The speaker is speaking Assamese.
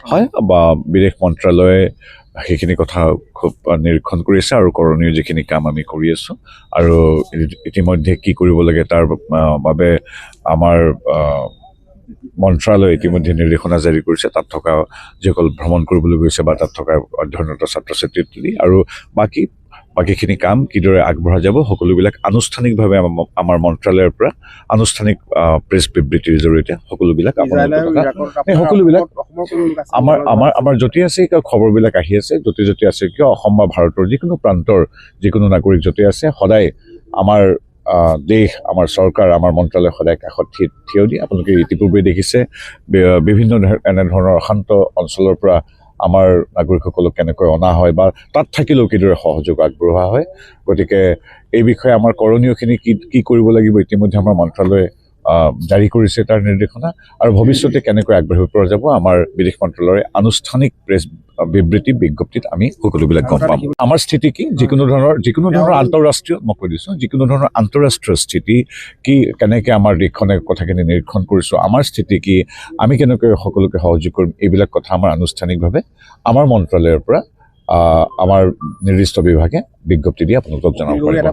হয় বা বিদেশ মন্ত্ৰালয়ে সেইখিনি কথা খুব নিৰীক্ষণ কৰি আছে আৰু কৰণীয় যিখিনি কাম আমি কৰি আছোঁ আৰু ইতিমধ্যে কি কৰিব লাগে তাৰ বাবে আমাৰ মন্ত্ৰালয়ে ইতিমধ্যে নিৰ্দেশনা জাৰি কৰিছে তাত থকা যিসকল ভ্ৰমণ কৰিবলৈ গৈছে বা তাত থকা অধ্যয়নৰত ছাত্ৰ ছাত্ৰী আৰু বাকীখিনি কাম কিদৰে আগবঢ়া যাব সকলোবিলাক আনুষ্ঠানিকভাৱে আমাৰ মন্ত্ৰালয়ৰ পৰা আনুষ্ঠানিক প্ৰেছ বিবৃতিৰ জৰিয়তে সকলোবিলাক সকলোবিলাক আমাৰ য'তে আছে খবৰবিলাক আহি আছে য'তে আছে কিয় অসম বা ভাৰতৰ যিকোনো প্ৰান্তৰ যিকোনো নাগৰিক য'তে আছে সদায় আমাৰ দেশ আমাৰ চৰকাৰ আমাৰ মন্ত্ৰালয় সদায় কাষত থিয় দি আপোনালোকে ইতিপূৰ্বে দেখিছে বিভিন্ন এনেধৰণৰ অশান্ত অঞ্চলৰ পৰা আমাৰ নাগৰিকসকলক কেনেকৈ অনা হয় বা তাত থাকিলেও কিদৰে সহযোগ আগবঢ়োৱা হয় গতিকে এই বিষয়ে আমাৰ কৰণীয়খিনি কি কৰিব লাগিব ইতিমধ্যে আমাৰ মন্ত্ৰালয়ে জাৰি কৰিছে তাৰ নিৰ্দেশনা আৰু ভৱিষ্যতে কেনেকৈ আগবাঢ়িব পৰা যাব আমাৰ বিদেশ মন্ত্ৰালয়ৰ আনুষ্ঠানিক প্ৰেছ বিজ্ঞপ্তিত আমি সকলোবিলাক গম পাম আমাৰ স্থিতি কি যিকোনো ধৰণৰ আন্তঃৰাষ্ট্ৰীয় মই কৈ দিছোঁ যিকোনো ধৰণৰ আন্তঃৰাষ্ট্ৰীয় স্থিতি কি কেনেকৈ আমাৰ দেশখনে কথাখিনি নিৰীক্ষণ কৰিছোঁ আমাৰ স্থিতি কি আমি কেনেকৈ সকলোকে সহযোগ কৰিম এইবিলাক কথা আমাৰ আনুষ্ঠানিকভাৱে আমাৰ মন্ত্ৰালয়ৰ পৰা আমাৰ নিৰ্দিষ্ট বিভাগে বিজ্ঞপ্তি দি আপোনালোকক জনাব পাৰিব